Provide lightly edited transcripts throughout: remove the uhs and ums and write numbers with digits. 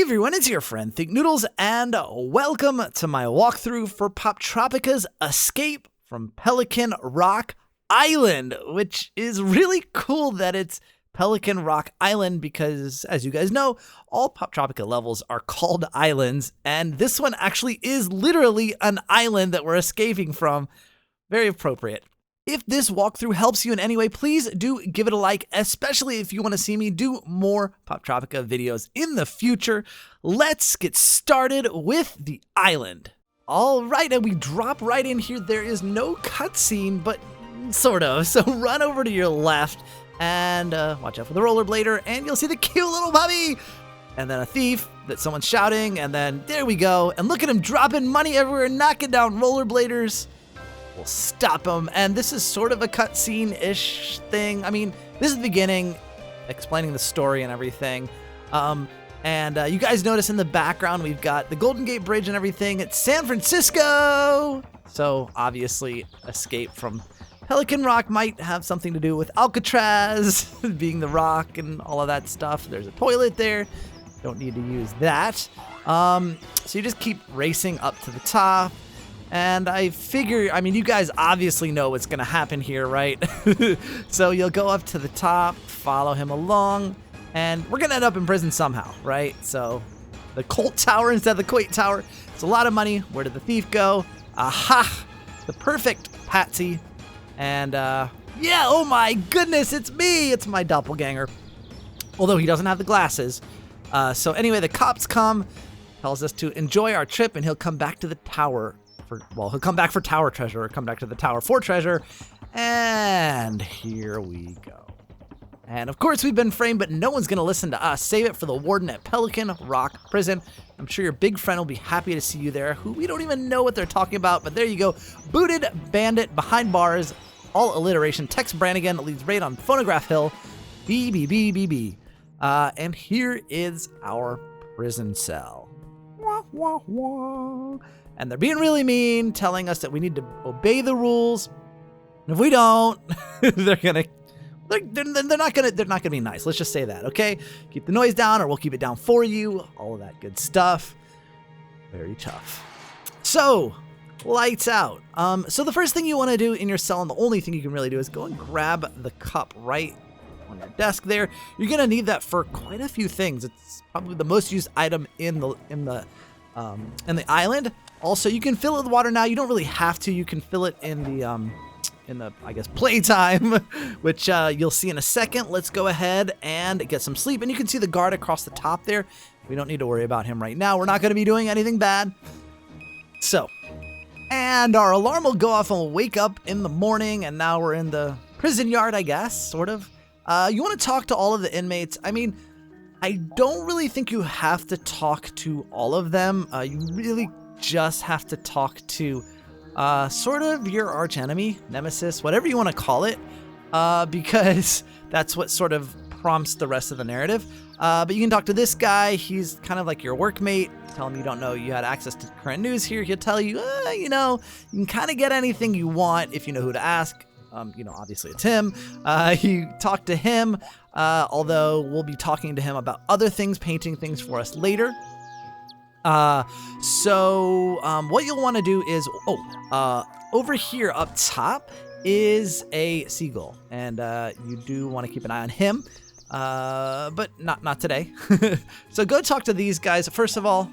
everyone, it's your friend Think Noodles, and welcome to my walkthrough for Poptropica's Escape from Pelican Rock Island, which is really cool that it's Pelican Rock Island because, as you guys know, all Poptropica levels are called islands, and this one actually is literally an island that we're escaping from. Very appropriate. If this walkthrough helps you in any way, please do give it a like, especially if you want to see me do more Poptropica videos in the future. Let's get started with the island. All right, and we drop right in here. There is no cutscene, but sort of. So run over to your left and watch out for the rollerblader, and you'll see the cute little puppy. And then a thief that someone's shouting, and then there we go. And look at him dropping money everywhere, knocking down rollerbladers. We'll stop him, and this is sort of a cutscene-ish thing. I mean, this is the beginning, explaining the story and everything. You guys notice in the background we've got the Golden Gate Bridge and everything. It's San Francisco! So, obviously, Escape from Pelican Rock might have something to do with Alcatraz being the rock and all of that stuff. There's a toilet there. Don't need to use that. So you just keep racing up to the top. And I figure, I mean, you guys obviously know what's going to happen here, right? So you'll go up to the top, follow him along, and we're going to end up in prison somehow, right? So the Colt Tower instead of the Quake Tower. It's a lot of money. Where did the thief go? Aha! The perfect patsy. And yeah, oh my goodness, it's me! It's my doppelganger. Although he doesn't have the glasses. So anyway, the cops come, tells us to enjoy our trip, and he'll come back to the tower. He'll come back for tower treasure, or come back to the tower for treasure, and here we go. And of course we've been framed, but no one's gonna listen to us. Save it for the Warden at Pelican Rock Prison. I'm sure your big friend will be happy to see you there, who we don't even know what they're talking about, but there you go. Booted bandit behind bars, all alliteration. Tex Brannigan leads raid on Phonograph Hill. B. And here is our prison cell. Wah, wah, wah. And they're being really mean, telling us that we need to obey the rules. And if we don't, they're not gonna be nice. Let's just say that, okay? Keep the noise down, or we'll keep it down for you. All of that good stuff. Very tough. So, lights out. So the first thing you want to do in your cell, and the only thing you can really do, is go and grab the cup right on your desk there. You're gonna need that for quite a few things. It's probably the most used item in the island. Also, you can fill it with water now. You don't really have to. You can fill it in the I guess, playtime, which you'll see in a second. Let's go ahead and get some sleep. And you can see the guard across the top there. We don't need to worry about him right now. We're not going to be doing anything bad. So, and our alarm will go off and we'll wake up in the morning. And now we're in the prison yard, I guess, sort of. You want to talk to all of the inmates. I mean, I don't really think you have to talk to all of them. You really just have to talk to sort of your archenemy, nemesis, whatever you want to call it, because that's what sort of prompts the rest of the narrative. But you can talk to this guy. He's kind of like your workmate. Tell him you don't know you had access to current news here. He'll tell you, you can kind of get anything you want if you know who to ask. Obviously it's him. You talk to him, although we'll be talking to him about other things, painting things for us later. What you'll want to do is, over here up top is a seagull, and you do want to keep an eye on him, but not today. So go talk to these guys. First of all,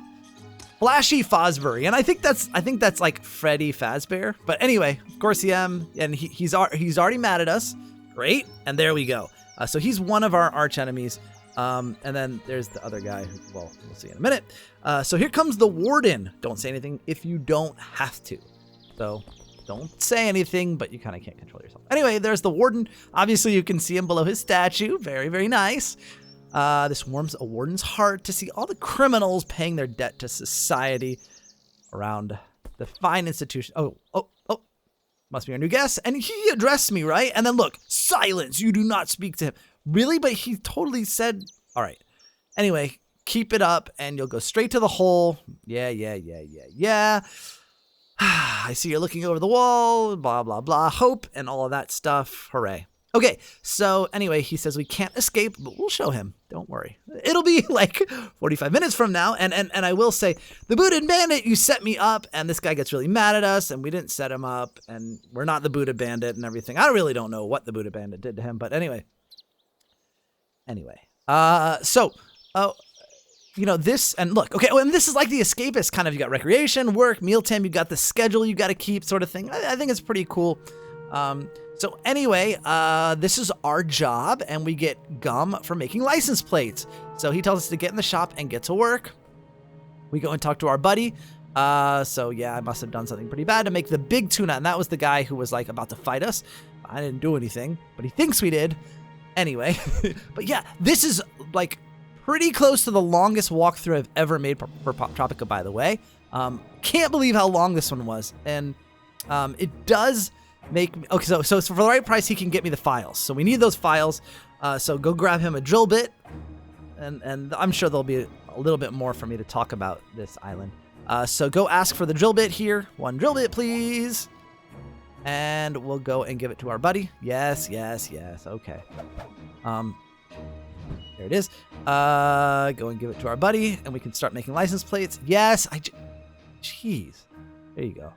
Flashy Fosbury, and I think that's like Freddy Fazbear. But anyway, of course he's already mad at us. Great, and there we go. So he's one of our arch enemies. And then there's the other guy who, we'll see in a minute. So here comes the Warden. Don't say anything if you don't have to. So don't say anything, but you kind of can't control yourself. Anyway, there's the Warden. Obviously, you can see him below his statue. Very, very nice. This warms a Warden's heart to see all the criminals paying their debt to society around the fine institution. Oh. Must be our new guest. And he addressed me, right? And then look, silence. You do not speak to him. Really? But he totally said, all right. Anyway, keep it up and you'll go straight to the hole. Yeah. I see you're looking over the wall, blah, blah, blah. Hope and all of that stuff. Hooray. Okay, so anyway, he says we can't escape, but we'll show him. Don't worry. It'll be like 45 minutes from now. And I will say, the booted bandit, you set me up, and this guy gets really mad at us, and we didn't set him up, and we're not the booted bandit and everything. I really don't know what the booted bandit did to him, but anyway. You know, this, and look, okay, and this is like the Escapist kind of, you got recreation, work, mealtime, you got the schedule you got to keep sort of thing. I think it's pretty cool. So anyway, this is our job, and we get gum for making license plates. So he tells us to get in the shop and get to work. We go and talk to our buddy. So yeah, I must have done something pretty bad to make the big tuna, and that was the guy who was like about to fight us. I didn't do anything, but he thinks we did. Anyway, but yeah, this is like pretty close to the longest walkthrough I've ever made for Poptropica, by the way. Can't believe how long this one was, and it does make me, okay, so for the right price, he can get me the files. So we need those files. So go grab him a drill bit, and I'm sure there'll be a little bit more for me to talk about this island. So go ask for the drill bit here. 1 drill bit, please. And we'll go and give it to our buddy. Yes. Okay. There it is. Go and give it to our buddy, and we can start making license plates. Yes. Jeez. There you go.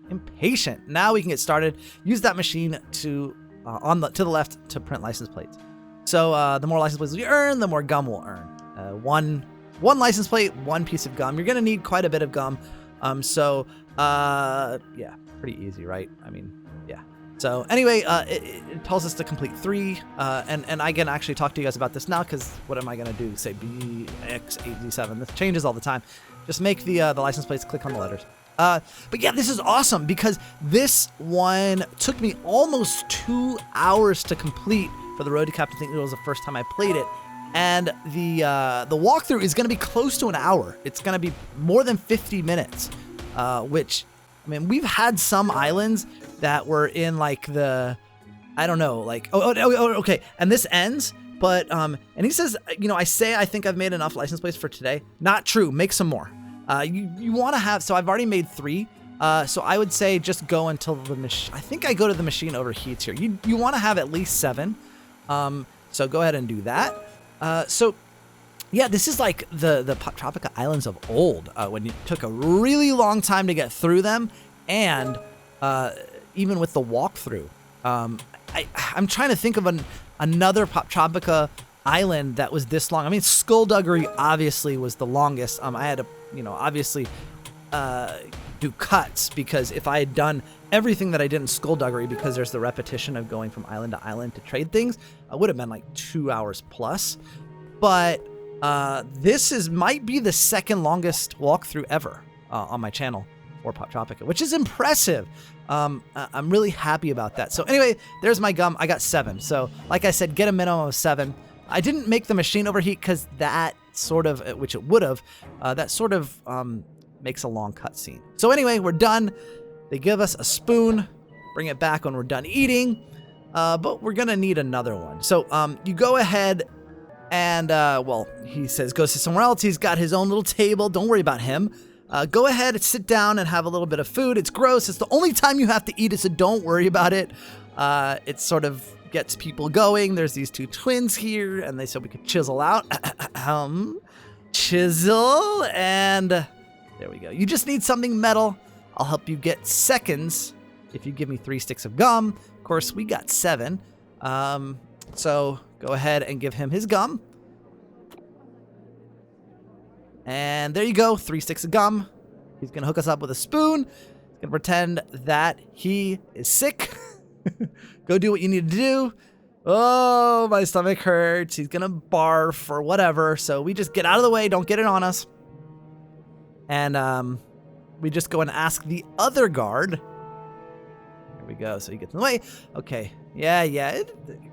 Impatient. Now we can get started. Use that machine to the left to print license plates. So the more license plates we earn, the more gum we'll earn. One license plate, 1 piece of gum. You're gonna need quite a bit of gum. Yeah, pretty easy, right? I mean, yeah. So anyway, it tells us to complete 3, and I can actually talk to you guys about this now, because what am I gonna do? Say BX8Z7. This changes all the time. Just make the license plates, click on the letters. But yeah, this is awesome, because this one took me almost 2 hours to complete for the Road to Captain Think Noodle. Was the first time I played it. And the walkthrough is going to be close to an hour. It's going to be more than 50 minutes, which, I mean, we've had some islands that were in like I don't know, like, okay. And this ends, but, and he says, you know, I think I've made enough license plates for today. Not true. Make some more. You want to have, so I've already made 3. So I would say just go until the machine, I think I go to the machine overheats here. You want to have at least 7. So go ahead and do that. So yeah, this is like the Poptropica Islands of old, when it took a really long time to get through them. And, even with the walkthrough, I'm trying to think of another Poptropica island that was this long. I mean, Skullduggery obviously was the longest. I had to, you know, obviously do cuts, because if I had done everything that I did in Skullduggery, because there's the repetition of going from island to island to trade things, I would have been like 2 hours plus. But this might be the 2nd longest walkthrough ever on my channel for Poptropica, which is impressive. I'm really happy about that. So anyway, there's my gum. I got 7. So like I said, get a minimum of 7. I didn't make the machine overheat because that sort of, which it would have, that sort of makes a long cutscene. So anyway, we're done. They give us a spoon, bring it back when we're done eating, but we're gonna need another one. So you go ahead and, well, he says go sit somewhere else. He's got his own little table. Don't worry about him. Go ahead and sit down and have a little bit of food. It's gross. It's the only time you have to eat it, so don't worry about it. It sort of gets people going. There's these 2 twins here, and they said we could chisel out. Chisel, and there we go. You just need something metal. I'll help you get seconds if you give me 3 sticks of gum. Of course, we got 7. So go ahead and give him his gum. And there you go, 3 sticks of gum. He's gonna hook us up with a spoon. He's gonna pretend that he is sick. Go do what you need to do. Oh, my stomach hurts. He's gonna barf or whatever. So we just get out of the way. Don't get it on us. And we just go and ask the other guard. Here we go. So he gets in the way. Okay. Yeah. You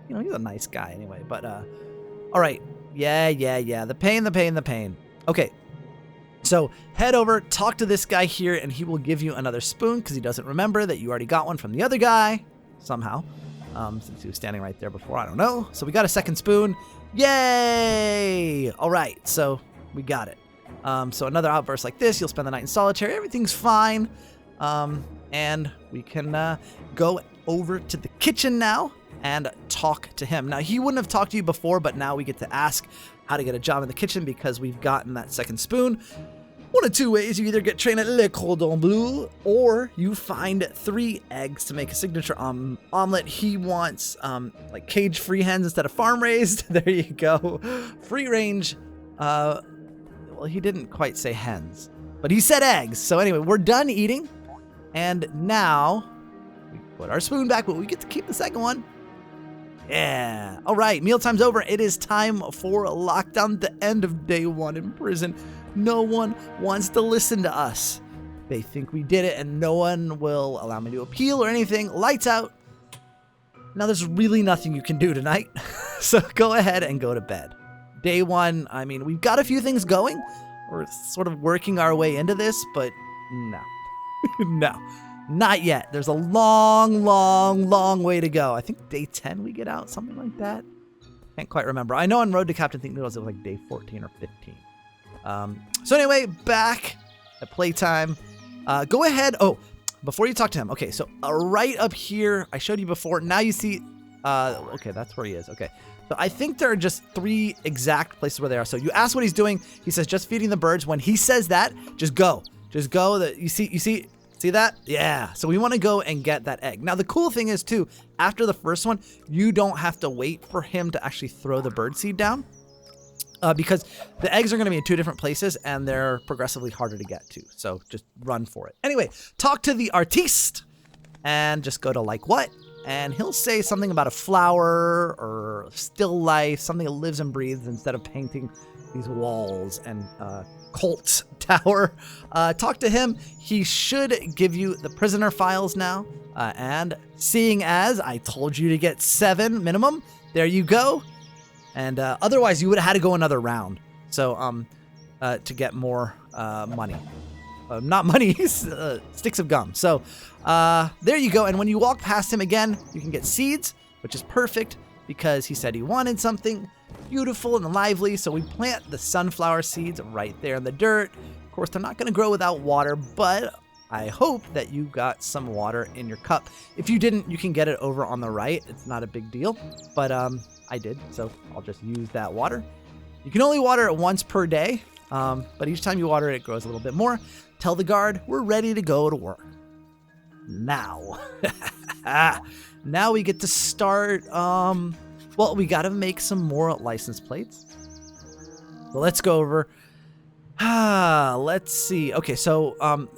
know, he's a nice guy anyway. But all right. Yeah. The pain. Okay. So head over, talk to this guy here, and he will give you another spoon because he doesn't remember that you already got one from the other guy somehow. Since he was standing right there before, I don't know. So we got a 2nd spoon. Yay! All right, so we got it. So another outburst like this, you'll spend the night in solitary. Everything's fine. And we can go over to the kitchen now and talk to him. Now, he wouldn't have talked to you before, but now we get to ask how to get a job in the kitchen because we've gotten that second spoon. One of two ways: you either get trained at Le Cordon Bleu, or you find 3 eggs to make a signature omelet. He wants like cage-free hens instead of farm-raised. There you go. Free range. Well, he didn't quite say hens, but he said eggs. So anyway, we're done eating, and now we put our spoon back, but we get to keep the second one. Yeah. All right, mealtime's over. It is time for lockdown, the end of day 1 in prison. No one wants to listen to us. They think we did it, and no one will allow me to appeal or anything. Lights out. Now, there's really nothing you can do tonight, so go ahead and go to bed. Day 1, I mean, we've got a few things going. We're sort of working our way into this, but no. No, not yet. There's a long, long, long way to go. I think day 10 we get out, something like that. Can't quite remember. I know on Road to Captain Think Noodles it was like day 14 or 15. So anyway, back at playtime. Go ahead. Oh, before you talk to him. Okay, so right up here, I showed you before. Now you see, okay, that's where he is. Okay, so I think there are just 3 exact places where they are. So you ask what he's doing. He says, just feeding the birds. When he says that, just go. Just go. You see that? Yeah. So we want to go and get that egg. Now, the cool thing is, too, after the first one, you don't have to wait for him to actually throw the bird seed down. Because the eggs are going to be in 2 different places, and they're progressively harder to get to. So just run for it. Anyway, talk to the artiste, and just go to like what, and he'll say something about a flower or still life, something that lives and breathes instead of painting these walls and cult tower. Talk to him. He should give you the prisoner files now. And seeing as I told you to get 7 minimum, there you go. And otherwise, you would have had to go another round. So to get more money. Not money, sticks of gum. So there you go. And when you walk past him again, you can get seeds, which is perfect because he said he wanted something beautiful and lively. So we plant the sunflower seeds right there in the dirt. Of course, they're not going to grow without water, but I hope that you got some water in your cup. If you didn't, you can get it over on the right. It's not a big deal, but I did, so I'll just use that water. You can only water it once per day, but each time you water it, it grows a little bit more. Tell the guard we're ready to go to work. Now. Now we get to start, well, we got to make some more license plates. So let's go over. Let's see. Okay, so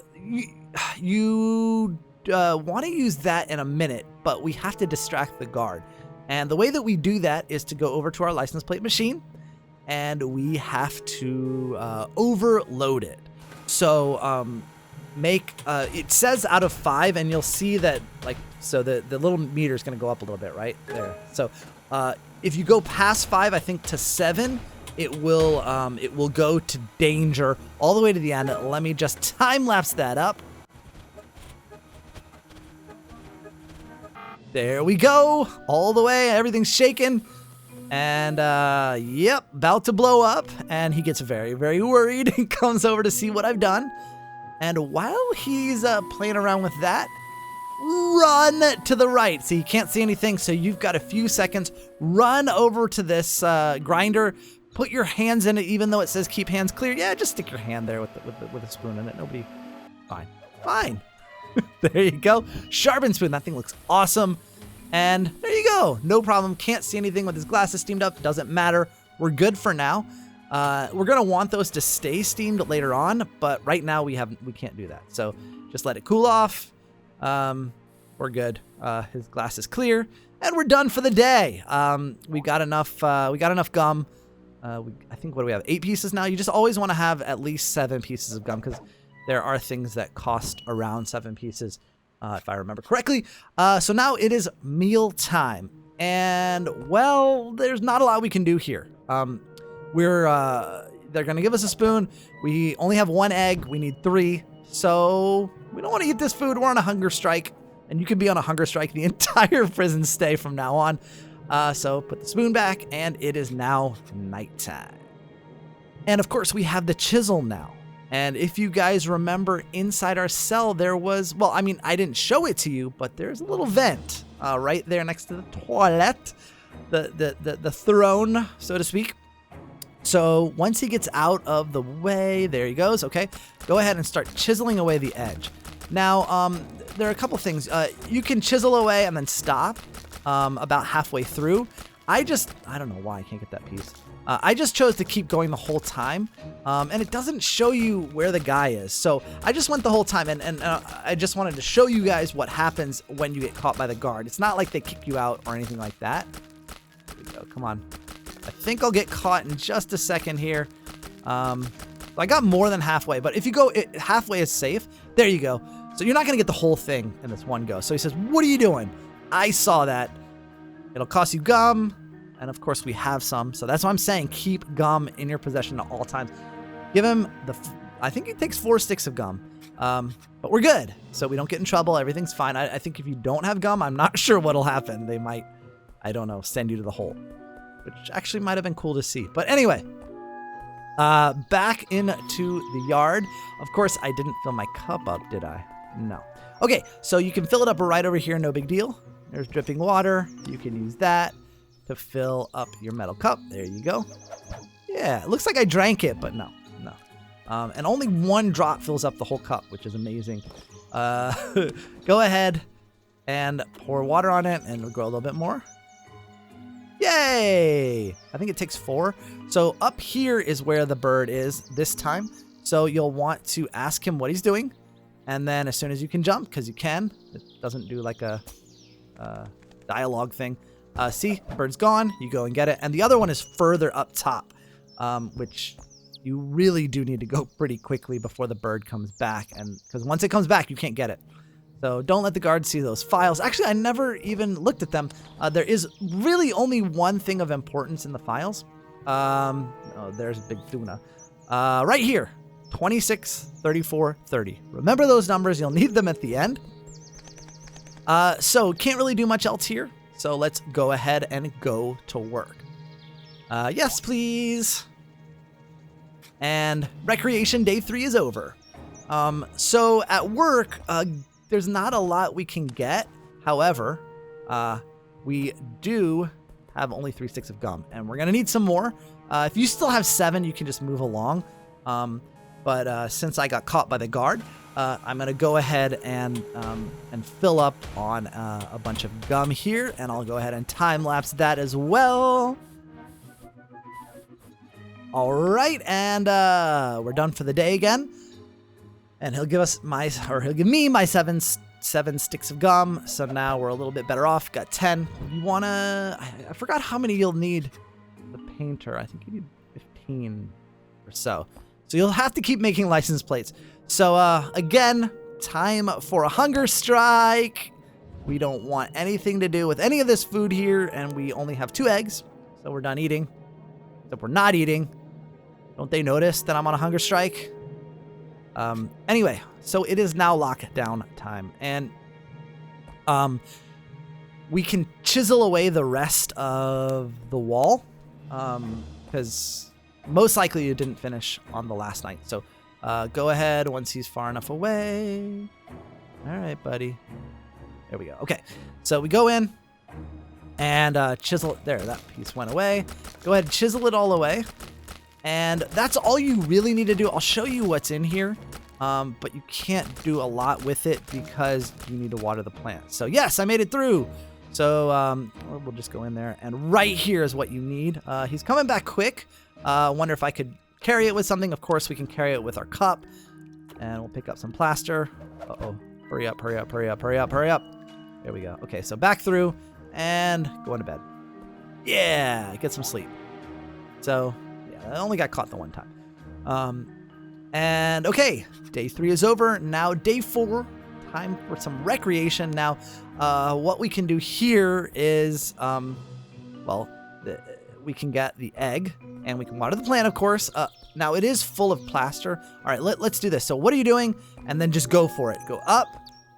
you want to use that in a minute, but we have to distract the guard. And the way that we do that is to go over to our license plate machine, and we have to overload it. So make it says out of 5, and you'll see that so the little meter is going to go up a little bit right there. So if you go past 5, I think to 7, it will go to danger all the way to the end. Let me just time lapse that up. There we go, all the way, everything's shaking, and yep, about to blow up, and he gets very, very worried and comes over to see what I've done, and while he's playing around with that, run to the right. So you can't see anything, so you've got a few seconds, run over to this grinder, put your hands in it, even though it says keep hands clear. Yeah, just stick your hand there with a spoon in it, fine. There you go. Sharpened spoon. That thing looks awesome. And there you go. No problem. Can't see anything with his glasses steamed up. Doesn't matter. We're good for now. We're going to want those to stay steamed later on, but right now we can't do that. So just let it cool off. We're good. His glass is clear, and we're done for the day. We got enough gum. I think, what do we have? 8 pieces now. You just always want to have at least 7 pieces of gum because there are things that cost around 7 pieces, if I remember correctly. So now it is meal time. And, well, there's not a lot we can do here. They're going to give us a spoon. We only have 1 egg. We need 3. So we don't want to eat this food. We're on a hunger strike. And you can be on a hunger strike the entire prison stay from now on. So put the spoon back, and it is now nighttime. And, of course, we have the chisel now. And if you guys remember, inside our cell there was, well, I mean, I didn't show it to you, but there's a little vent. right there next to the toilet, the throne, so to speak. So once he gets out of the way, there he goes. Okay, go ahead and start chiseling away the edge. Now, there are a couple things. You can chisel away and then stop about halfway through. I don't know why I can't get that piece. I just chose to keep going the whole time, and it doesn't show you where the guy is. So I just went the whole time, and I just wanted to show you guys what happens when you get caught by the guard. It's not like they kick you out or anything like that. Here we go. Come on. I think I'll get caught in just a second here. I got more than halfway, but if you go halfway is safe. There you go. So you're not going to get the whole thing in this one go. So he says, what are you doing? I saw that. It'll cost you gum. And of course we have some. So that's why I'm saying keep gum in your possession at all times. Give him I think he takes 4 sticks of gum. But we're good. So we don't get in trouble. Everything's fine. I think if you don't have gum, I'm not sure what'll happen. They might, I don't know, send you to the hole. Which actually might have been cool to see. But anyway, back into the yard. Of course, I didn't fill my cup up, did I? No. Okay, so you can fill it up right over here. No big deal. There's dripping water. You can use that to fill up your metal cup. There you go. Yeah, it looks like I drank it, but no. And only 1 drop fills up the whole cup, which is amazing. Go ahead and pour water on it, and it'll grow a little bit more. Yay! I think it takes 4. So up here is where the bird is this time. So you'll want to ask him what he's doing. And then as soon as you can jump, because you can, it doesn't do like a dialogue thing. See, the bird's gone. You go and get it. And the other one is further up top, which you really do need to go pretty quickly before the bird comes back. And because once it comes back, you can't get it. So don't let the guards see those files. Actually, I never even looked at them. There is really only one thing of importance in the files. Oh, there's Big Tuna. Right here, 26, 34, 30. Remember those numbers. You'll need them at the end. So can't really do much else here. So let's go ahead and go to work. Yes, please. And recreation day 3 is over. So at work, there's not a lot we can get. However, we do have only 3 sticks of gum, and we're going to need some more. If you still have 7, you can just move along. But since I got caught by the guard, I'm going to go ahead and fill up on a bunch of gum here, and I'll go ahead and time-lapse that as well. All right, and we're done for the day again. And he'll give me my 7 sticks of gum. So now we're a little bit better off. Got 10. You wanna? I forgot how many you'll need. The painter. I think you need 15 or so. So you'll have to keep making license plates. So again, time for a hunger strike. We don't want anything to do with any of this food here, and we only have 2 eggs. So we're done eating. Except we're not eating. Don't they notice that I'm on a hunger strike? Anyway, so it is now lockdown time, and we can chisel away the rest of the wall, because most likely you didn't finish on the last night. So go ahead once he's far enough away. All right, buddy. There we go. Okay, so we go in and chisel it. There, that piece went away. Go ahead and chisel it all away. And that's all you really need to do. I'll show you what's in here, but you can't do a lot with it because you need to water the plant. So yes, I made it through. So we'll just go in there, and right here is what you need. He's coming back quick. Wonder if I could carry it with something. Of course, we can carry it with our cup, and we'll pick up some plaster. Uh-oh. Hurry up, hurry up, hurry up, hurry up, hurry up. There we go. Okay, so back through and go into bed. Yeah, get some sleep. So I only got caught the one time. And okay, day 3 is over. Now day 4, time for some recreation. Now, what we can do here is, we can get the egg and we can water the plant, of course. Now it is full of plaster. All right, let's do this. So what are you doing? And then just go for it. Go up,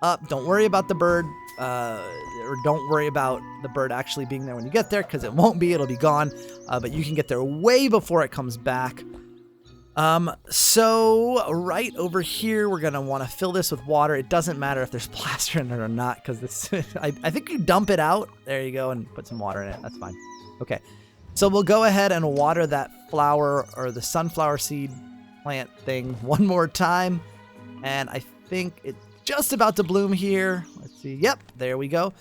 up. Don't worry about the bird. Or don't worry about the bird actually being there when you get there, because it won't be. It'll be gone. But you can get there way before it comes back. So right over here, we're gonna want to fill this with water. It doesn't matter if there's plaster in it or not, because this, I think you dump it out. There you go, and put some water in it. That's fine. Okay, so we'll go ahead and water that flower or the sunflower seed plant thing one more time. And I think it's just about to bloom here. Let's see. Yep, there we go.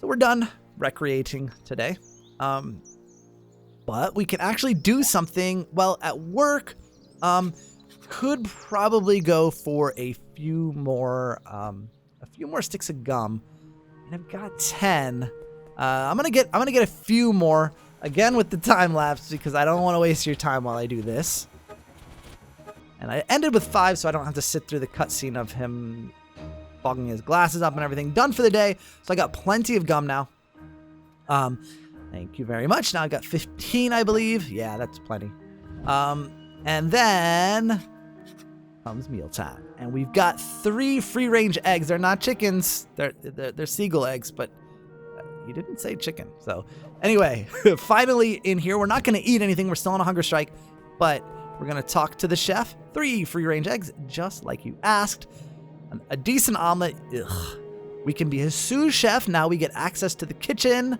So we're done recreating today. But we can actually do something. Well, at work, could probably go for a few more sticks of gum, and I've got 10. I'm gonna get a few more again with the time lapse because I don't want to waste your time while I do this. And I ended with 5, so I don't have to sit through the cutscene of him fogging his glasses up and everything. Done for the day. So I got plenty of gum now. Thank you very much. Now I got 15, I believe. Yeah, that's plenty. And then comes mealtime, and we've got 3 free-range eggs. They're not chickens. They're seagull eggs, but you didn't say chicken. So anyway, finally in here. We're not going to eat anything. We're still on a hunger strike, but we're going to talk to the chef. 3 free-range eggs, just like you asked. A decent omelet. Ugh. We can be his sous chef. Now we get access to the kitchen.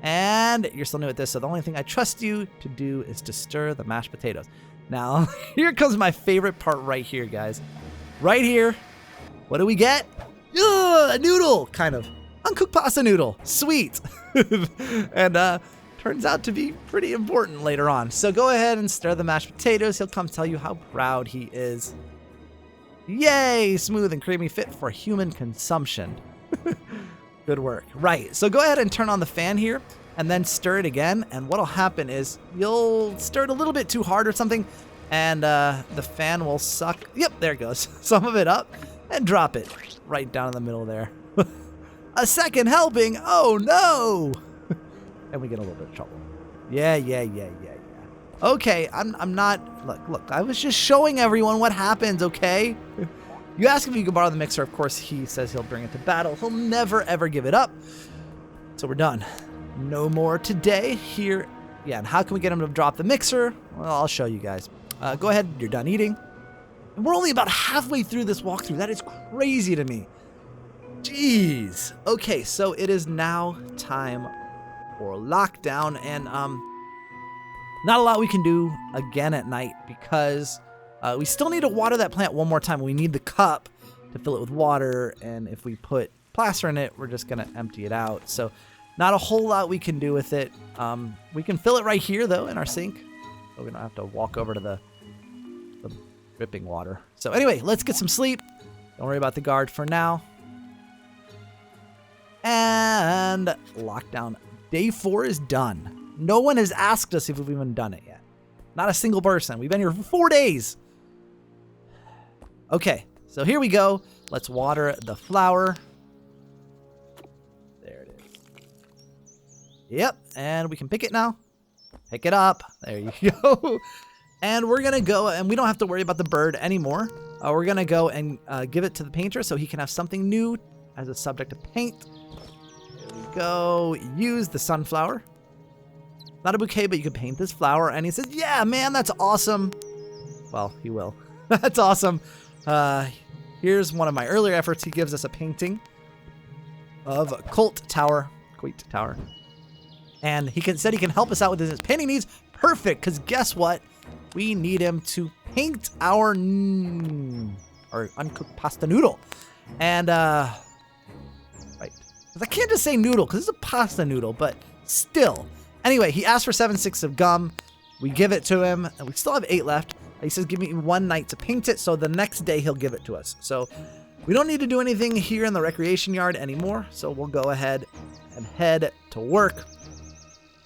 And you're still new at this, so the only thing I trust you to do is to stir the mashed potatoes. Now, here comes my favorite part right here, guys. Right here. What do we get? A noodle, kind of. Uncooked pasta noodle. Sweet. And turns out to be pretty important later on. So go ahead and stir the mashed potatoes. He'll come tell you how proud he is. Yay! Smooth and creamy, fit for human consumption. Good work. Right. So go ahead and turn on the fan here and then stir it again. And what'll happen is you'll stir it a little bit too hard or something, and the fan will suck. Yep, there it goes. Some of it up and drop it right down in the middle there. A second helping. Oh no. And we get a little bit of trouble. Yeah. Okay, I'm not. Look. I was just showing everyone what happens. Okay. You ask if you can borrow the mixer. Of course, he says he'll bring it to battle. He'll never, ever give it up. So we're done. No more today here. Yeah, and how can we get him to drop the mixer? Well, I'll show you guys. Go ahead. You're done eating. And we're only about halfway through this walkthrough. That is crazy to me. Jeez. Okay, so it is now time for lockdown. And not a lot we can do again at night because we still need to water that plant one more time. We need the cup to fill it with water, and if we put plaster in it, we're just going to empty it out. So not a whole lot we can do with it. We can fill it right here, though, in our sink, so we don't have to walk over to the dripping water. So anyway, let's get some sleep. Don't worry about the guard for now. And lockdown day 4 is done. No one has asked us if we've even done it yet. Not a single person. We've been here for 4 days. Okay, so here we go. Let's water the flower. There it is. Yep, and we can pick it now. Pick it up. There you go. And we're going to go, and we don't have to worry about the bird anymore. We're going to go and give it to the painter so he can have something new as a subject to paint. There we go. Use the sunflower. Not a bouquet, but you can paint this flower. And he says, yeah, man, that's awesome. Well, he will. That's awesome. Here's one of my earlier efforts. He gives us a painting of Colt Tower. And said he can help us out with his painting needs. Perfect, because guess what? We need him to paint our uncooked pasta noodle. And, right. I can't just say noodle, because it's a pasta noodle, but still. Anyway, he asked for 7 sticks of gum. We give it to him, and we still have 8 left. He says, give me 1 night to paint it, so the next day he'll give it to us. So we don't need to do anything here in the recreation yard anymore, so we'll go ahead and head to work.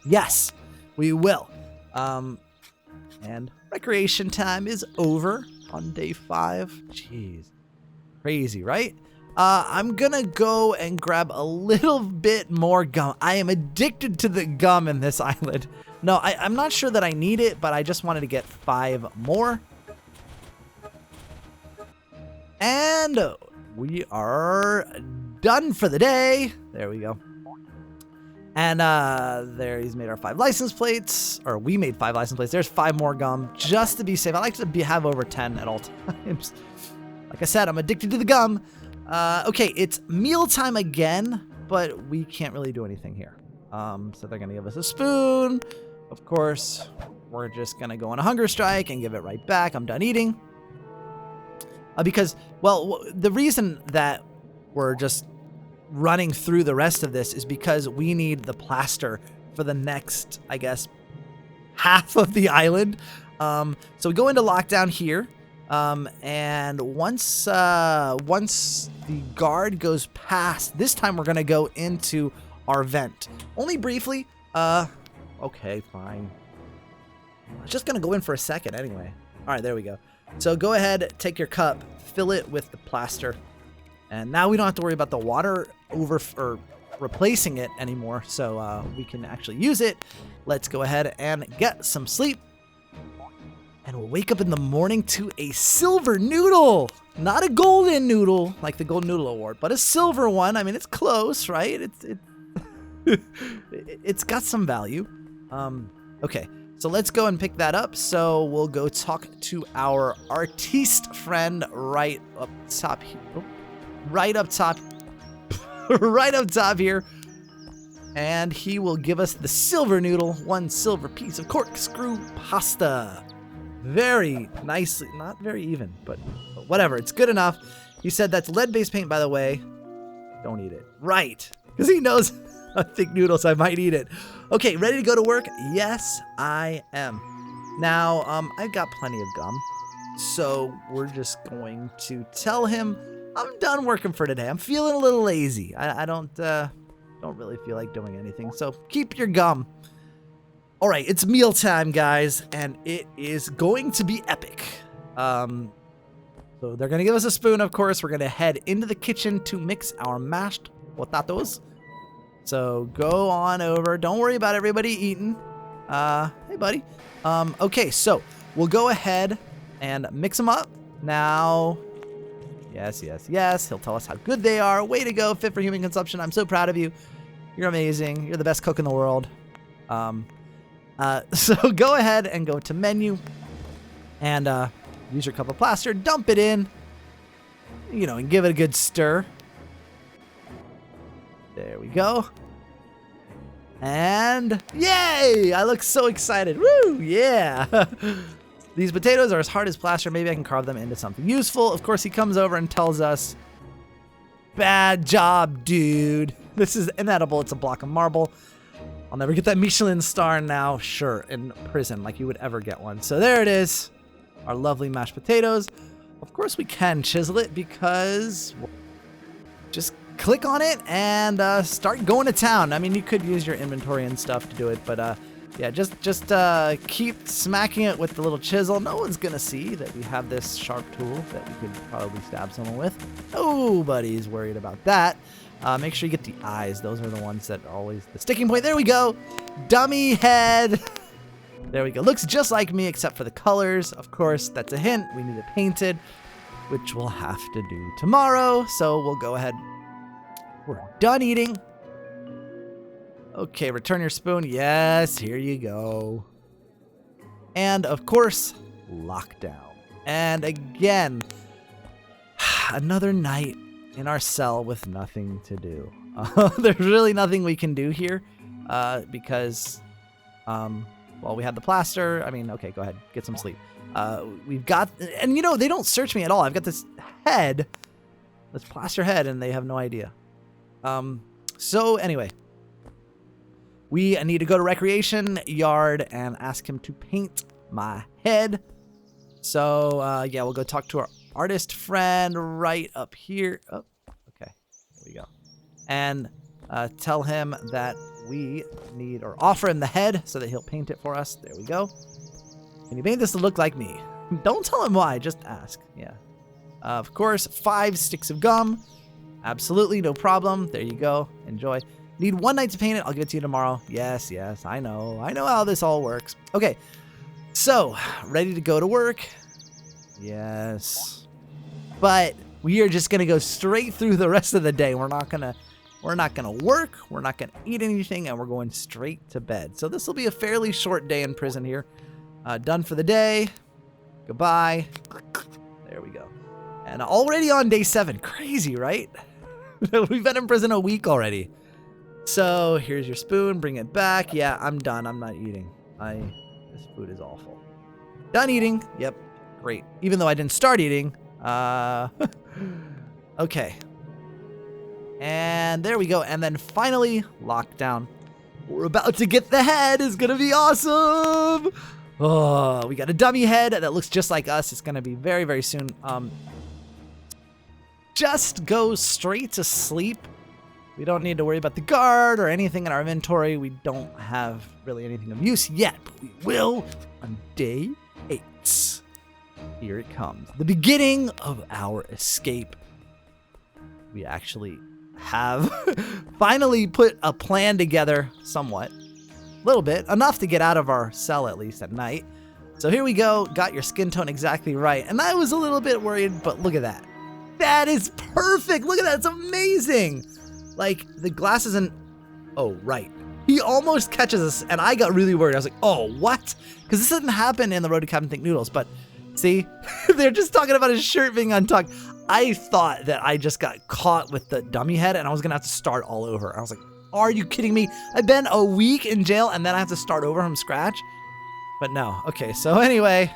Yes, we will. And recreation time is over on day 5. Jeez, crazy, right? I'm gonna go and grab a little bit more gum. I am addicted to the gum in this island. No, I'm not sure that I need it, but I just wanted to get 5 more. And we are done for the day. There we go. And there he's made our 5 license plates, or we made 5 license plates. There's 5 more gum just to be safe. I like to have over 10 at all times. Like I said, I'm addicted to the gum. Okay, it's mealtime again, but we can't really do anything here. So they're gonna give us a spoon. Of course, we're just gonna go on a hunger strike and give it right back. I'm done eating. Because, well, the reason that we're just running through the rest of this is because we need the plaster for the next, I guess, half of the island. So we go into lockdown here. And once the guard goes past, this time we're going to go into our vent. Only briefly. Okay, fine. I was just going to go in for a second anyway. All right, there we go. So go ahead, take your cup, fill it with the plaster. And now we don't have to worry about the water replacing it anymore. So we can actually use it. Let's go ahead and get some sleep. And we'll wake up in the morning to a silver noodle. Not a golden noodle, like the Golden Noodle Award, but a silver one. I mean, it's close, right? It's got some value. Okay, so let's go and pick that up. So we'll go talk to our artiste friend right up top here. Oh, right up top. Right up top here. And he will give us the silver noodle, 1 silver piece of corkscrew pasta. Very nicely, not very even, but whatever, it's good enough. He said that's lead-based paint, by the way. Don't eat it. Right, because he knows I think noodles, I might eat it. Okay, ready to go to work? Yes, I am. Now, I've got plenty of gum, so we're just going to tell him I'm done working for today. I'm feeling a little lazy. I don't really feel like doing anything, so keep your gum. All right, it's mealtime, guys, and it is going to be epic. So they're going to give us a spoon, of course. We're going to head into the kitchen to mix our mashed potatoes. So go on over. Don't worry about everybody eating. Hey, buddy. Okay, so we'll go ahead and mix them up. Now, yes. He'll tell us how good they are. Way to go, fit for human consumption. I'm so proud of you. You're amazing. You're the best cook in the world. So go ahead and go to menu and use your cup of plaster, dump it in, and give it a good stir. There we go. And yay! I look so excited. Woo! Yeah! These potatoes are as hard as plaster. Maybe I can carve them into something useful. Of course, he comes over and tells us, bad job, dude. This is inedible. It's a block of marble. I'll never get that Michelin star now. Sure, in prison, like you would ever get one. So there it is. Our lovely mashed potatoes. Of course, we can chisel it because just click on it and start going to town. I mean, you could use your inventory and stuff to do it, but yeah, just keep smacking it with the little chisel. No one's gonna see that we have this sharp tool that we could probably stab someone with. Nobody's worried about that. Make sure you get the eyes. Those are the ones that are always the sticking point. There we go. Dummy head. There we go. Looks just like me except for the colors. Of course, that's a hint. We need it painted, which we'll have to do tomorrow. So we'll go ahead. We're done eating. Okay, return your spoon. Yes, here you go. And of course, lockdown. And again, another night in our cell with nothing to do. There's really nothing we can do here because, well, we had the plaster. I mean, okay, go ahead, get some sleep. We've got, and they don't search me at all. I've got this head, this plaster head, and they have no idea. So anyway, we need to go to recreation yard and ask him to paint my head. So yeah, we'll go talk to our artist friend right up here. Oh, okay, there we go. And tell him that we need, or offer him the head so that he'll paint it for us. There we go. Can you paint this to look like me? Don't tell him why, just ask. Yeah. Of course, 5 sticks of gum. Absolutely, no problem. There you go. Enjoy. Need 1 night to paint it. I'll give it to you tomorrow. Yes, I know. I know how this all works. Okay, so ready to go to work. Yes. But we are just going to go straight through the rest of the day. We're not going We're not going to work. We're not going to eat anything, and we're going straight to bed. So this will be a fairly short day in prison here. Done for the day. Goodbye. There we go. And already on day 7. Crazy, right? We've been in prison a week already. So here's your spoon. Bring it back. Yeah, I'm done. I'm not eating. This food is awful. Done eating. Yep. Great. Even though I didn't start eating. Okay. And there we go. And then finally, lockdown. We're about to get the head. It's going to be awesome. Oh, we got a dummy head that looks just like us. It's going to be very, very soon. Just go straight to sleep. We don't need to worry about the guard or anything in our inventory. We don't have really anything of use yet, but we will on day 8. Here it comes. The beginning of our escape. We actually have finally put a plan together somewhat. A little bit. Enough to get out of our cell at least at night. So here we go. Got your skin tone exactly right. And I was a little bit worried, but look at that. That is perfect. Look at that. It's amazing. Like, the glasses and... Oh, right. He almost catches us, and I got really worried. I was like, oh, what? Because this didn't happen in the Road to Captain Think Noodles, but see? They're just talking about his shirt being untucked. I thought that I just got caught with the dummy head, and I was going to have to start all over. I was like, are you kidding me? I've been a week in jail, and then I have to start over from scratch? But no. Okay, so anyway,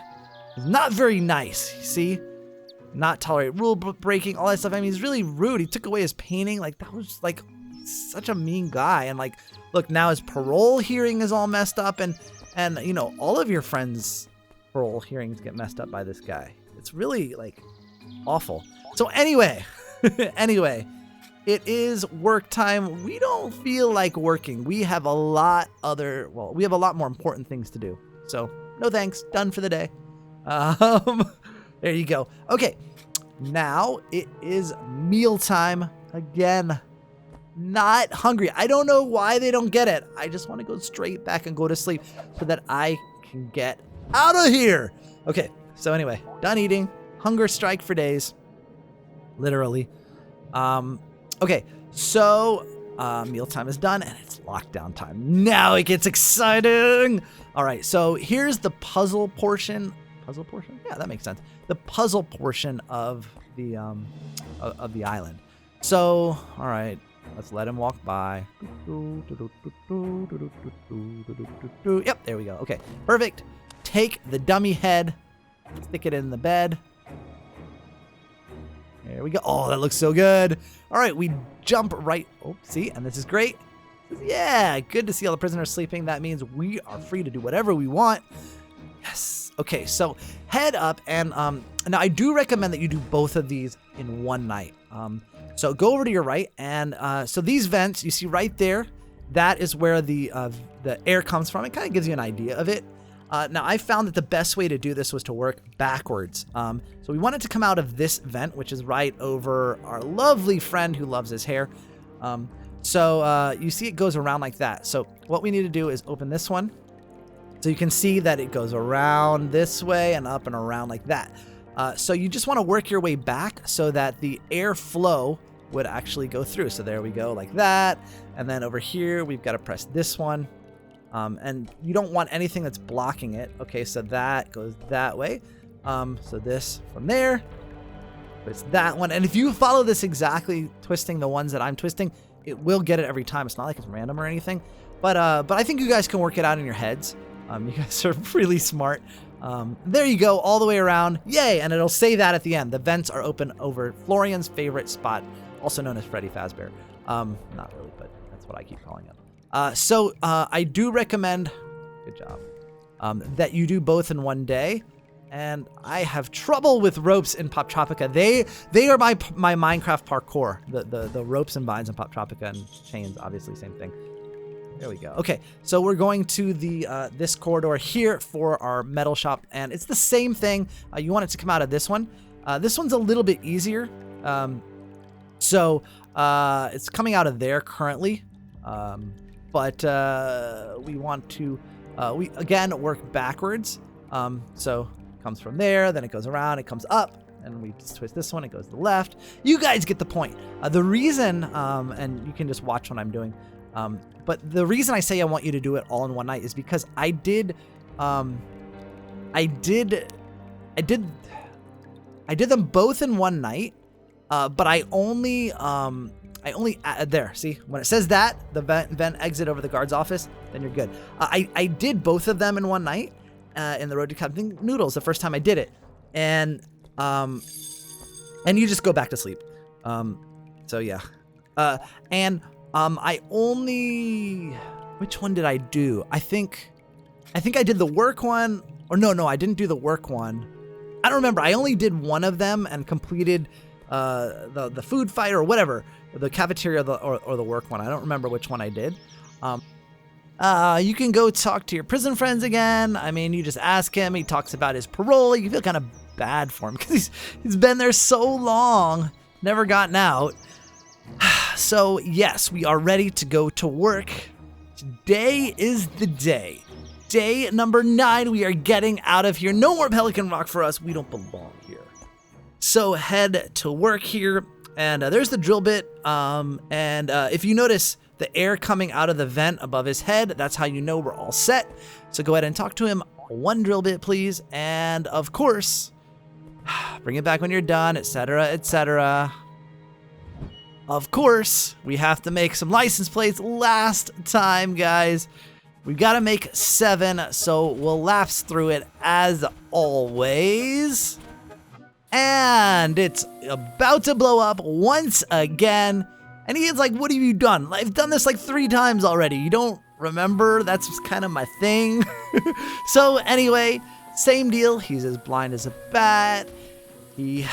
not very nice, you see? Not tolerate rule breaking, all that stuff. I mean, he's really rude. He took away his painting. Like, that was like such a mean guy. And like, look, now his parole hearing is all messed up, and you know, all of your friends' parole hearings get messed up by this guy. It's really like awful. So anyway, it is work time. We don't feel like working. We have a lot more important things to do. So no thanks. Done for the day. There you go. Okay, now it is mealtime again. Not hungry. I don't know why they don't get it. I just want to go straight back and go to sleep so that I can get out of here. Okay, so anyway, done eating. Hunger strike for days. Literally. Okay, so mealtime is done and it's lockdown time. Now it gets exciting. All right, so here's the puzzle portion. Puzzle portion? Yeah, that makes sense. The puzzle portion of the island. So, all right, let's let him walk by. Yep, there we go. Okay, perfect. Take the dummy head, stick it in the bed. There we go. Oh, that looks so good. All right, we jump right. Oh, see, and this is great. Yeah, good to see all the prisoners sleeping. That means we are free to do whatever we want. Yes. Okay, so head up, and now I do recommend that you do both of these in one night. So go over to your right, and so these vents you see right there, that is where the air comes from. It kind of gives you an idea of it. Now I found that the best way to do this was to work backwards. So we want it to come out of this vent, which is right over our lovely friend who loves his hair. So you see it goes around like that. So what we need to do is open this one. So you can see that it goes around this way and up and around like that. So you just want to work your way back so that the airflow would actually go through. So there we go, like that. And then over here, we've got to press this one. And you don't want anything that's blocking it. Okay, so that goes that way. So this from there, it's that one. And if you follow this exactly, twisting the ones that I'm twisting, it will get it every time. It's not like it's random or anything. But I think you guys can work it out in your heads. You guys are really smart. There you go, all the way around. Yay, and it'll say that at the end. The vents are open over Florian's favorite spot, also known as Freddy Fazbear. Not really, but that's what I keep calling him. So I do recommend, good job, that you do both in one day. And I have trouble with ropes in Poptropica. They are my Minecraft parkour. The ropes and vines in Poptropica, and chains, obviously, same thing. There we go. Okay, so we're going to the this corridor here for our metal shop, and it's the same thing. You want it to come out of this one. This one's a little bit easier. So it's coming out of there currently, but we want to we again work backwards. So it comes from there, then it goes around, it comes up, and we just twist this one, it goes to the left. You guys get the point. The reason, and you can just watch what I'm doing, but the reason I say I want you to do it all in one night is because I did them both in one night, but I only there, see, when it says that, the vent exit over the guard's office, then you're good. I did both of them in one night, in the road to Captain Noodles the first time I did it. And you just go back to sleep. So yeah. I only, which one did I do? I think I did the work one, or no, I didn't do the work one. I don't remember. I only did one of them and completed the food fight or whatever, the cafeteria or the work one. I don't remember which one I did. You can go talk to your prison friends again. I mean, you just ask him. He talks about his parole. You feel kind of bad for him because he's been there so long, never gotten out. So yes, we are ready to go to work. Today is the day. Day number 9. We are getting out of here. No more Pelican Rock for us. We don't belong here. So head to work here. And there's the drill bit. If you notice the air coming out of the vent above his head, that's how you know we're all set. So go ahead and talk to him. 1 drill bit, please. And of course, bring it back when you're done, etc., etc. Of course, we have to make some license plates. Last time, guys, we got to make 7, so we'll lapse through it as always. And it's about to blow up once again. And he's like, what have you done? I've done this like 3 times already. You don't remember? That's kind of my thing. So anyway, same deal. He's as blind as a bat. We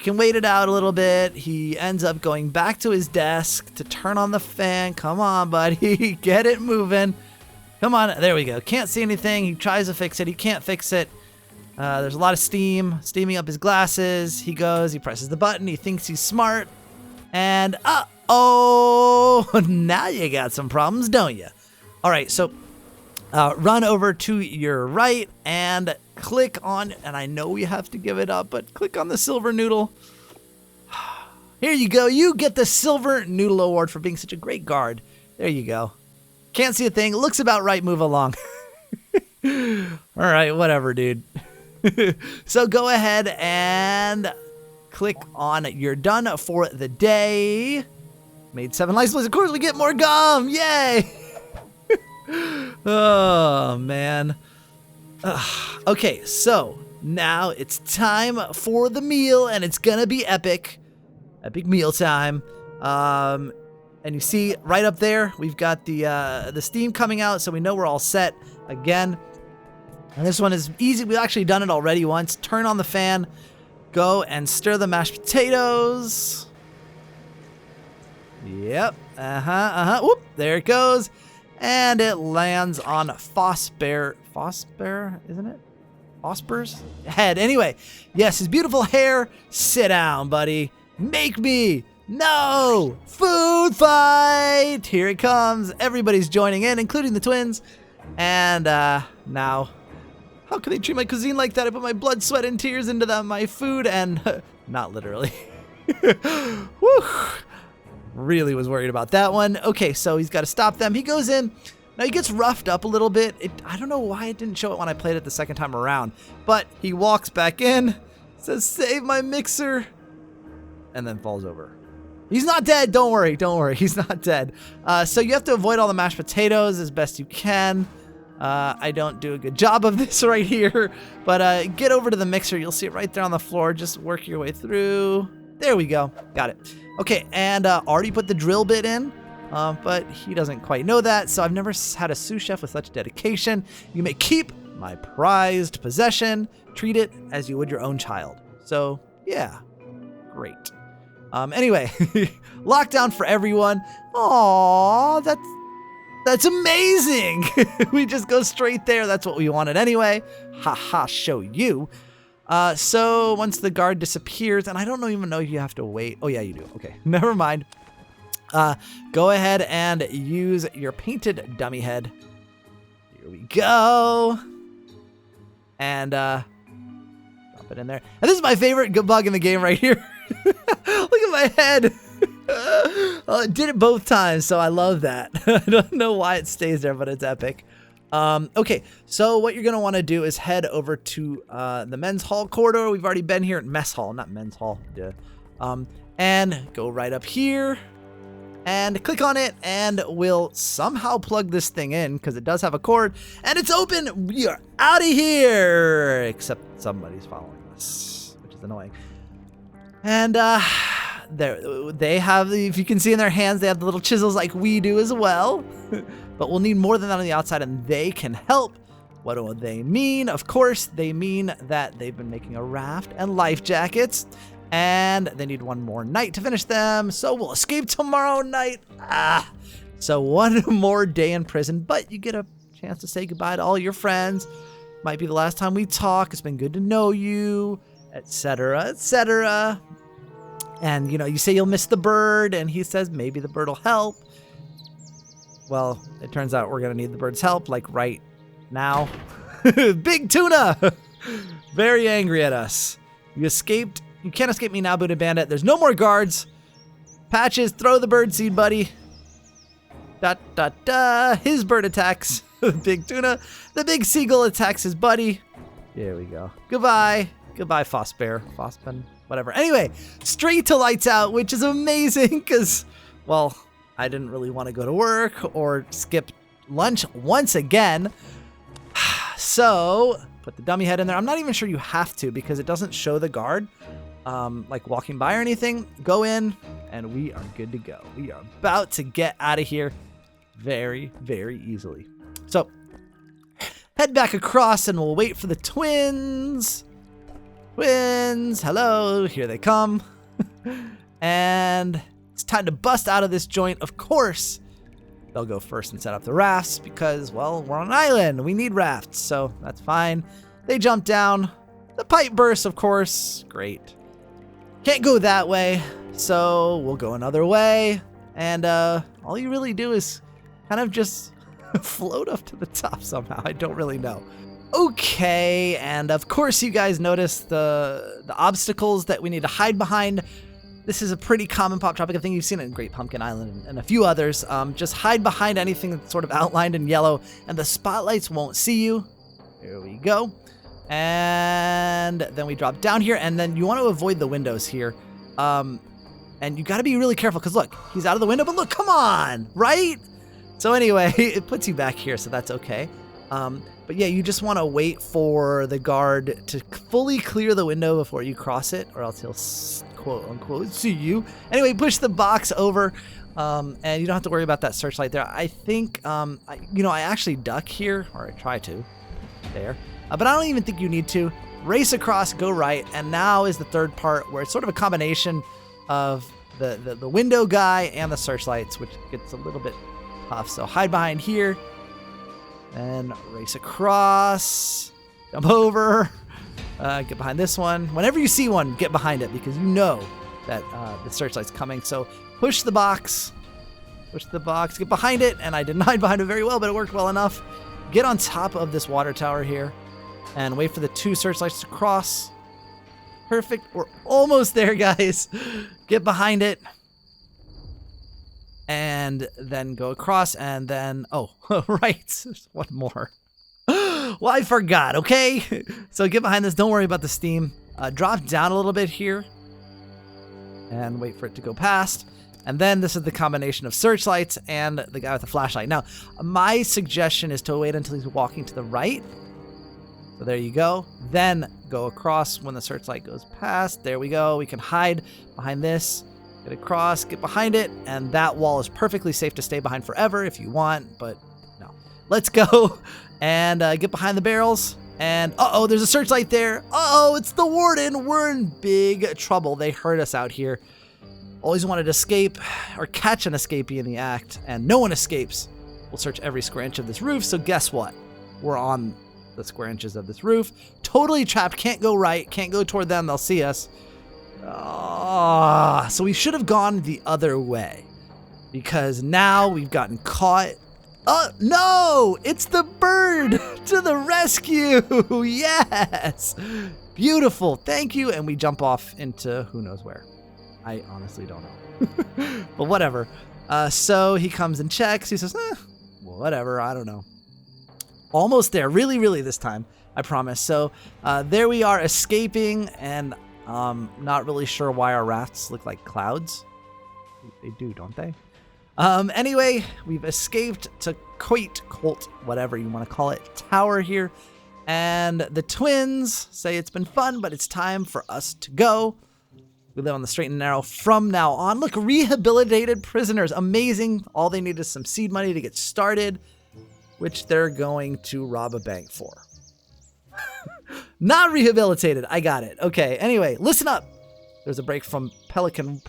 can wait it out a little bit. He ends up going back to his desk to turn on the fan. Come on, buddy. Get it moving. Come on. There we go. Can't see anything. He tries to fix it. He can't fix it. There's a lot of steam steaming up his glasses. He presses the button. He thinks he's smart. And uh-oh, now you got some problems, don't you? All right, so run over to your right and click on, and I know we have to give it up, but click on the silver noodle. Here you go. You get the silver noodle award for being such a great guard. There you go. Can't see a thing. Looks about right. Move along. All right, whatever, dude. So go ahead and click on you're done for the day. Made 7 license plates. Of course, we get more gum. Yay. Oh, man. Okay, so now it's time for the meal, and it's gonna be epic. Epic meal time. And you see right up there, we've got the steam coming out, so we know we're all set again. And this one is easy. We've actually done it already once. Turn on the fan. Go and stir the mashed potatoes. Yep. Whoop. There it goes. And it lands on Fosbear, isn't it? Fosber's head. Anyway, yes, his beautiful hair. Sit down, buddy. Make me. No! Food fight! Here it comes. Everybody's joining in, including the twins. And now, how can they treat my cuisine like that? I put my blood, sweat, and tears into my food, and not literally. Whew. Really was worried about that one. Okay, so he's got to stop them. He goes in. Now he gets roughed up a little bit. I don't know why it didn't show it when I played it the second time around, but he walks back in, says, "Save my mixer," and then falls over. He's not dead. Don't worry. Don't worry. He's not dead. So you have to avoid all the mashed potatoes as best you can. I don't do a good job of this right here, but get over to the mixer. You'll see it right there on the floor. Just work your way through. There we go. Got it. Okay, and already put the drill bit in, but he doesn't quite know that, so I've never had a sous chef with such dedication. You may keep my prized possession. Treat it as you would your own child. So, yeah, great. Anyway, lockdown for everyone. Aw, that's amazing. We just go straight there. That's what we wanted anyway. Haha, show you. So once the guard disappears, and I don't even know if you have to wait. Oh yeah, you do. Okay, never mind. Go ahead and use your painted dummy head. Here we go. And drop Drop it in there. And this is my favorite bug in the game right here. Look at my head. It did it both times, so I love that. I don't know why it stays there, but it's epic. Okay, so what you're going to want to do is head over to the men's hall corridor. We've already been here at mess hall, not men's hall. Duh. And go right up here and click on it, and we'll somehow plug this thing in because it does have a cord, and it's open. We are out of here, except somebody's following us, which is annoying. And there they have, if you can see in their hands, they have the little chisels like we do as well. But we'll need more than that on the outside, and they can help. What do they mean? Of course, they mean that they've been making a raft and life jackets, and they need one more night to finish them, so we'll escape tomorrow night. So one more day in prison, but you get a chance to say goodbye to all your friends. Might be the last time we talk. It's been good to know you, etc., etc. And, you know, you say you'll miss the bird, and he says maybe the bird will help. Well, it turns out we're going to need the bird's help, like right now. Big tuna! Very angry at us. You escaped. You can't escape me now, Booted Bandit. There's no more guards. Patches, throw the bird seed, buddy. Da da da. His bird attacks the big tuna. The big seagull attacks his buddy. There we go. Goodbye. Goodbye, Fosbear. Fospen. Whatever. Anyway, straight to lights out, which is amazing because, well, I didn't really want to go to work or skip lunch once again. So put the dummy head in there. I'm not even sure you have to because it doesn't show the guard like walking by or anything. Go in and we are good to go. We are about to get out of here very, very easily. So head back across and we'll wait for the twins. Twins, hello, here they come. And it's time to bust out of this joint. Of course, they'll go first and set up the rafts because, well, we're on an island. We need rafts, so that's fine. They jump down. The pipe bursts, of course. Great. Can't go that way, so we'll go another way. And all you really do is kind of just float up to the top somehow. I don't really know. Okay, and of course you guys notice the obstacles that we need to hide behind. This is a pretty common Poptropica thing. You've seen it in Great Pumpkin Island and a few others. Just hide behind anything that's sort of outlined in yellow, and the spotlights won't see you. Here we go. And then we drop down here, and then you want to avoid the windows here. And you got to be really careful, because look, he's out of the window, but look, come on, right? So anyway, it puts you back here, so that's okay. But yeah, you just want to wait for the guard to fully clear the window before you cross it, or else he'll quote unquote see you. Anyway, push the box over, and you don't have to worry about that searchlight there. I think, I actually duck here, or I try to, there. But I don't even think you need to. Race across, go right, and now is the third part where it's sort of a combination of the window guy and the searchlights, which gets a little bit tough. So hide behind here. And race across, jump over, get behind this one. Whenever you see one, get behind it because you know that the searchlight's coming. So push the box, get behind it. And I didn't hide behind it very well, but it worked well enough. Get on top of this water tower here and wait for the two searchlights to cross. Perfect. We're almost there, guys. Get behind it. And then go across, and then, oh, right, there's one more. Well, I forgot, okay? So get behind this, don't worry about the steam. Drop down a little bit here, and wait for it to go past. And then this is the combination of searchlights and the guy with the flashlight. Now, my suggestion is to wait until he's walking to the right. So there you go. Then go across when the searchlight goes past. There we go, we can hide behind this. Get across, get behind it, and that wall is perfectly safe to stay behind forever if you want, but no. Let's go and get behind the barrels, and uh-oh, there's a searchlight there. Uh-oh, it's the Warden. We're in big trouble. They heard us out here. Always wanted to escape or catch an escapee in the act, and no one escapes. We'll search every square inch of this roof, so guess what? We're on the square inches of this roof. Totally trapped, can't go right, can't go toward them, they'll see us. So we should have gone the other way because now we've gotten caught. Oh, no, it's the bird to the rescue. Yes. Beautiful. Thank you. And we jump off into who knows where. I honestly don't know. But whatever. So he comes and checks. He says, whatever. I don't know. Almost there. Really, really this time. I promise. So there we are escaping, and not really sure why our rafts look like clouds. They do, don't they? Anyway, we've escaped to Colt, whatever you want to call it, tower here. And the twins say it's been fun, but it's time for us to go. We live on the straight and narrow from now on. Look, rehabilitated prisoners. Amazing. All they need is some seed money to get started, which they're going to rob a bank for. Not rehabilitated. I got it. Okay. Anyway, listen up. There's a break from Pelican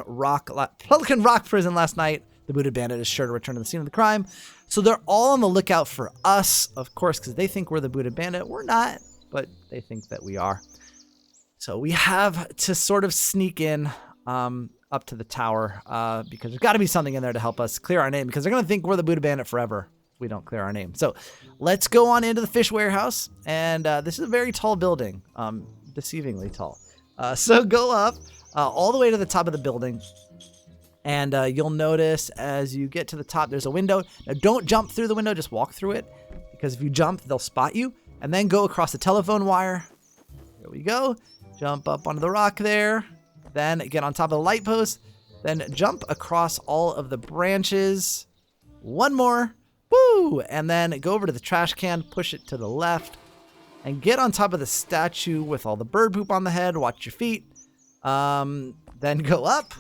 Rock prison last night. The booted bandit is sure to return to the scene of the crime. So they're all on the lookout for us, of course, because they think we're the booted bandit. We're not, but they think that we are. So we have to sort of sneak in up to the tower because there's got to be something in there to help us clear our name, because they're going to think we're the booted bandit forever if we don't clear our name. So let's go on into the fish warehouse. And this is a very tall building, deceivingly tall. So go up all the way to the top of the building. And you'll notice as you get to the top, there's a window. Now, don't jump through the window. Just walk through it. Because if you jump, they'll spot you. And then go across the telephone wire. There we go. Jump up onto the rock there. Then get on top of the light post. Then jump across all of the branches. One more. Woo! And then go over to the trash can. Push it to the left. And get on top of the statue with all the bird poop on the head. Watch your feet. Then go up.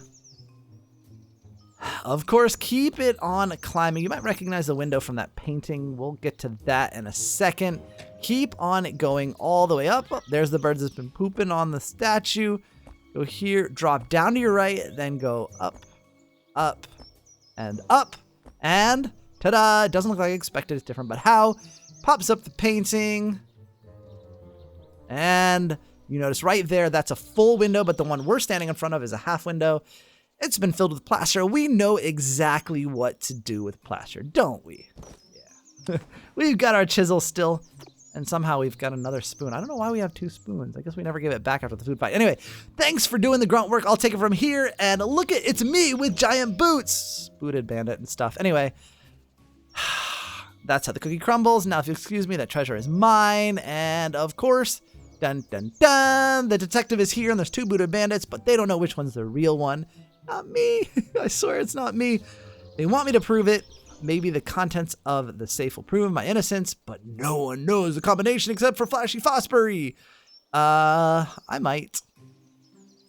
Of course, keep it on climbing. You might recognize the window from that painting. We'll get to that in a second. Keep on going all the way up. Oh, there's the birds that's been pooping on the statue. Go here, drop down to your right, then go up, up, and up. And ta-da! It doesn't look like I expected. It's different, but how? Pops up the painting. And you notice right there, that's a full window, but the one we're standing in front of is a half window. It's been filled with plaster. We know exactly what to do with plaster, don't we? Yeah. We've got our chisel still, and somehow we've got another spoon. I don't know why we have two spoons. I guess we never gave it back after the food fight. Anyway, thanks for doing the grunt work. I'll take it from here, and look at it's me with giant boots. Booted bandit and stuff. Anyway, that's how the cookie crumbles. Now, if you excuse me, that treasure is mine, and of course, dun dun dun, the detective is here, and there's two booted bandits, but they don't know which one's the real one. Not me. I swear it's not me. They want me to prove it. Maybe the contents of the safe will prove my innocence, but no one knows the combination except for Flashy Fosbury. I might.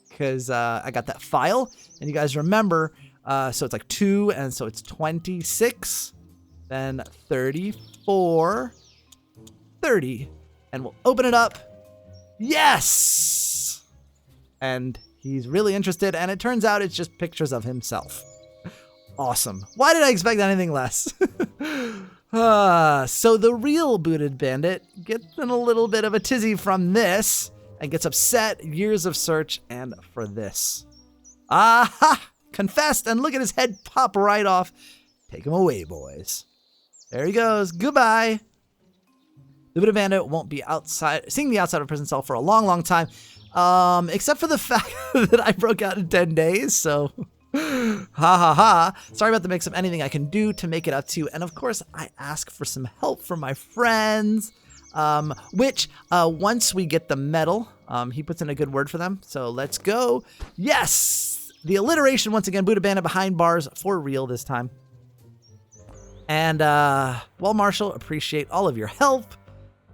Because I got that file. And you guys remember, so it's like 2, and so it's 26. Then 34. 30. And we'll open it up. Yes! And he's really interested, and it turns out it's just pictures of himself. Awesome. Why did I expect anything less? So the real booted bandit gets in a little bit of a tizzy from this and gets upset. Years of search, and for this. Aha! Confessed, and look at his head pop right off. Take him away, boys. There he goes. Goodbye. The booted bandit won't be seeing the outside of a prison cell for a long, long time. Except for the fact that I broke out in 10 days, so ha ha ha. Sorry about the mix-up. Anything I can do to make it up to you. And of course, I ask for some help from my friends, which once we get the medal, he puts in a good word for them. So let's go. Yes! The alliteration, once again, booted bandit behind bars for real this time. And, well, Marshall, appreciate all of your help.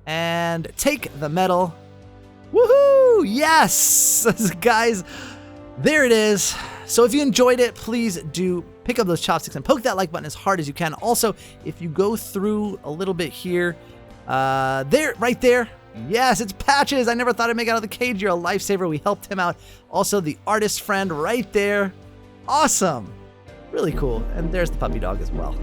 And take the medal. Woohoo! Yes! Guys, there it is. So if you enjoyed it, please do pick up those chopsticks and poke that like button as hard as you can. Also, if you go through a little bit here, there, right there. Yes, it's Patches. I never thought I'd make it out of the cage. You're a lifesaver. We helped him out. Also, the artist friend right there. Awesome. Really cool. And there's the puppy dog as well.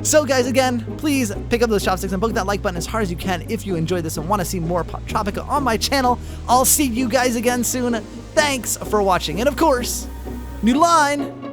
So guys, again, please pick up those chopsticks and poke that like button as hard as you can if you enjoyed this and want to see more Poptropica on my channel. I'll see you guys again soon. Thanks for watching. And of course, Noodle line.